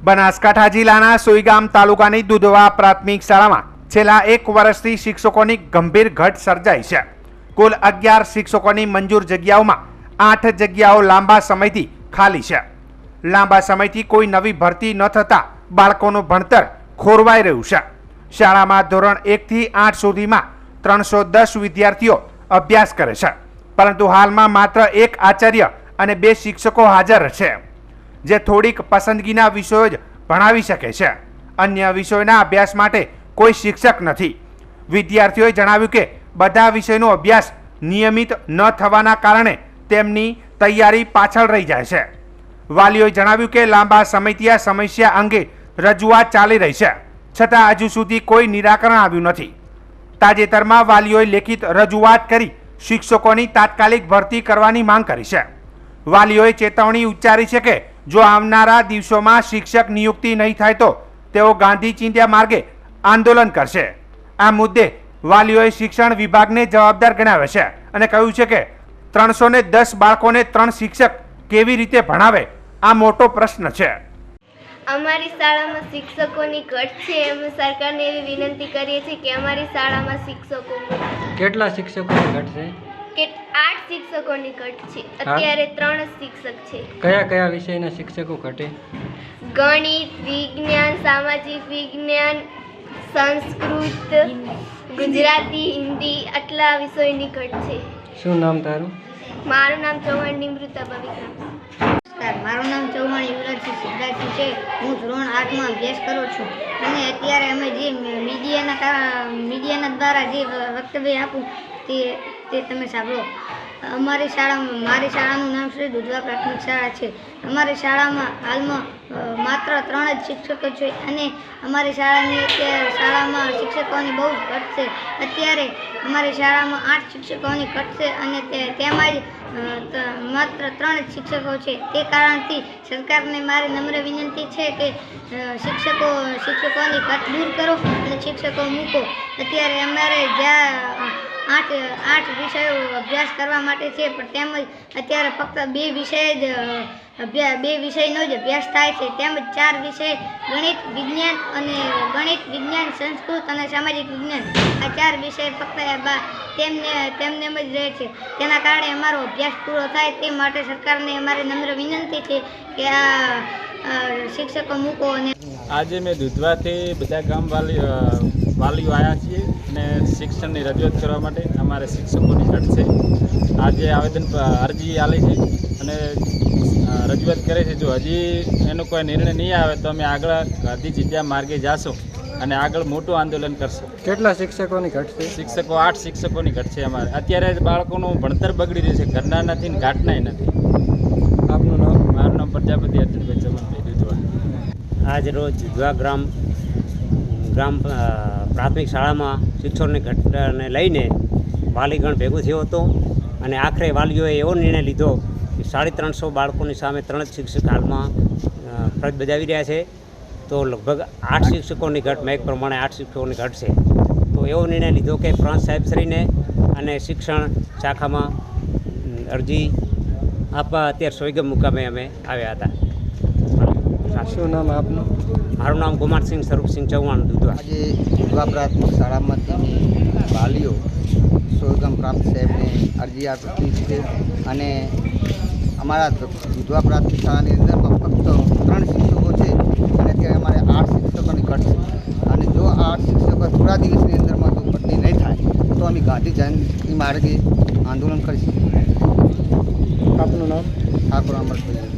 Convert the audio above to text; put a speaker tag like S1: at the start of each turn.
S1: બનાસકાંઠા જિલ્લાના સોઈગામ તાલુકાની દુધવા પ્રાથમિક શાળામાં છેલ્લા 1 વર્ષથી શિક્ષકોની ગંભીર ઘટ સર્જાઈ છે। કુલ 11 શિક્ષકોની મંજૂર જગ્યાઓમાં 8 જગ્યાઓ લાંબા સમયથી ખાલી છે। લાંબા સમયથી કોઈ નવી ભરતી ન થતા બાળકોનું ભણતર ખોરવાઈ રહ્યું છે। શાળામાં ધોરણ 1 થી 8 સુધીમાં 310 વિદ્યાર્થીઓ અભ્યાસ કરે છે, પરંતુ હાલમાં માત્ર 1 આચાર્ય અને 2 શિક્ષકો હાજર છે, જે થોડીક પસંદગીના વિષયો જ ભણાવી શકે છે। અન્ય વિષયોના અભ્યાસ માટે કોઈ શિક્ષક નથી। વિદ્યાર્થીઓએ જણાવ્યું કે બધા વિષયનો અભ્યાસ નિયમિત ન થવાના કારણે તેમની તૈયારી પાછળ રહી જાય છે। વાલીઓએ જણાવ્યું કે લાંબા સમયથી આ સમસ્યા અંગે રજૂઆત ચાલી રહી છે, છતાં હજુ સુધી કોઈ નિરાકરણ આવ્યું નથી। તાજેતરમાં વાલીઓએ લેખિત રજૂઆત કરી શિક્ષકોની તાત્કાલિક ભરતી કરવાની માંગ કરી છે। વાલીઓએ ચેતવણી ઉચ્ચારી છે કે જો આવનારા દિવસોમાં શિક્ષક નિયુક્તિ નહીં થાય તો તેઓ ગાંધી ચિંધ્યા માર્ગે આંદોલન કરશે। આ મુદ્દે વાલીઓએ શિક્ષણ વિભાગને જવાબદાર ગણાવ્યો છે અને કહ્યું છે કે 310 બાળકોને 3 શિક્ષક કેવી રીતે ભણાવે, આ મોટો પ્રશ્ન છે।
S2: અમારી શાળામાં શિક્ષકોની ઘટ છે। અમે સરકારને એવી વિનંતી કરીએ છીએ કે અમારી શાળામાં શિક્ષકો
S3: કેટલા શિક્ષકોની ઘટ છે?
S2: કે 8 શિક્ષકોની ઘટ છે। અત્યારે 3 શિક્ષક છે।
S3: કયા કયા વિષયના શિક્ષકો ઘટે?
S2: ગણિત, વિજ્ઞાન, સામાજિક વિજ્ઞાન, સંસ્કૃત, ગુજરાતી, હિન્દી આટલા વિષયોની ઘટ છે।
S3: શું નામ તારું?
S2: મારું નામ ચૌહાણ નિમૃતાબા વિક્રમ।
S4: નમસ્કાર, મારું નામ ચૌહાણ યુવરાજસિંહ સિદ્ધાર્થસિંહ છે। હું ધોરણ 8માં અભ્યાસ કરું છું અને અત્યારે અમે જે મીડિયાના દ્વારા જે વક્તવ્ય આપું તે તમે સાંભળો। મારી શાળાનું નામ શ્રી દુધવા પ્રાથમિક શાળા છે। અમારી શાળામાં હાલમાં માત્ર 3 જ શિક્ષકો છે અને અમારી શાળામાં શિક્ષકોની બહુ જ ઘટ છે। અત્યારે અમારી શાળામાં 8 શિક્ષકોની ઘટ છે અને તેમાં જ માત્ર 3 જ શિક્ષકો છે। તે કારણથી સરકારને મારી નમ્ર વિનંતી છે કે શિક્ષકોની ઘટ દૂર કરો અને શિક્ષકો મૂકો। અત્યારે અમારે જ્યાં 8 વિષયો અભ્યાસ કરવા માટે છે, પણ તેમજ અત્યારે ફક્ત 2 વિષયનો જ અભ્યાસ થાય છે, તેમજ 4 વિષય ગણિત, વિજ્ઞાન, સંસ્કૃત અને સામાજિક વિજ્ઞાન આ 4 વિષય ફક્ત તેમને જ રહે છે। તેના કારણે અમારો અભ્યાસ પૂરો થાય તે માટે સરકારને અમારી નમ્ર વિનંતી છે કે આ શિક્ષકો મૂકો। અને
S5: આજે મેં દુધવાથી બધા ગામ વાલીઓ આવ્યા છીએ અને શિક્ષણની રજૂઆત કરવા માટે। અમારે શિક્ષકોની ઘટ છે। આજે અરજી આલી છે અને રજૂઆત કરે છે। જો હજી એનો કોઈ નિર્ણય નહીં આવે તો અમે આગળ ગાંધી ચિંધ્યા માર્ગે જાશું અને આગળ મોટું આંદોલન કરશું।
S3: કેટલા શિક્ષકોની ઘટ છે?
S5: શિક્ષકો 8 શિક્ષકોની ઘટ છે અમારે। અત્યારે બાળકોનું ભણતર બગડી રહ્યું છે, ઘરના નથી ને ઘાટનાય નથી।
S3: આપનું નામ?
S5: મારું નામ પ્રજાપતિ અર્જુનભાઈ ચમનભાઈ દુધવા।
S6: આજ રોજ દુધવા ગ્રામ પ્રાથમિક શાળામાં શિક્ષકોની ઘટને લઈને વાલીગણ ભેગું થયો હતો અને આખરે વાલીઓએ એવો નિર્ણય લીધો કે 350 બાળકોની સામે 3 જ શિક્ષક હાલમાં ફરજ બજાવી રહ્યા છે। તો લગભગ 8 શિક્ષકોની ઘટ, મેં પ્રમાણે 8 શિક્ષકોની ઘટ છે। તો એવો નિર્ણય લીધો કે પ્રાંત સાહેબશ્રીને અને શિક્ષણ શાખામાં અરજી આપવા અત્યારે સોઈગમ મુકામે અમે આવ્યા હતા।
S3: શું નામ આપનું?
S6: મારું નામ કુમારસિંહ સ્વરૂપસિંહ ચૌહાણ દુધવા।
S7: આજે દુધવા પ્રાથમિક શાળામાંથી વાલીઓ સોઈગામ પ્રાંત સાહેબને અરજી આપી છે અને અમારા દુધવા પ્રાથમિક શાળાની અંદરમાં ફક્ત 3 શિક્ષકો છે અને અત્યારે અમારે 8 શિક્ષકોની ઘટ છે અને જો 8 શિક્ષકો થોડા દિવસની અંદરમાં જો ભરતી નહીં થાય તો અમે ગાંધી જયંતિ માર્ગે આંદોલન કરીશું।
S3: આપનું નામ?
S7: ઠાકોર અમરભાઈ।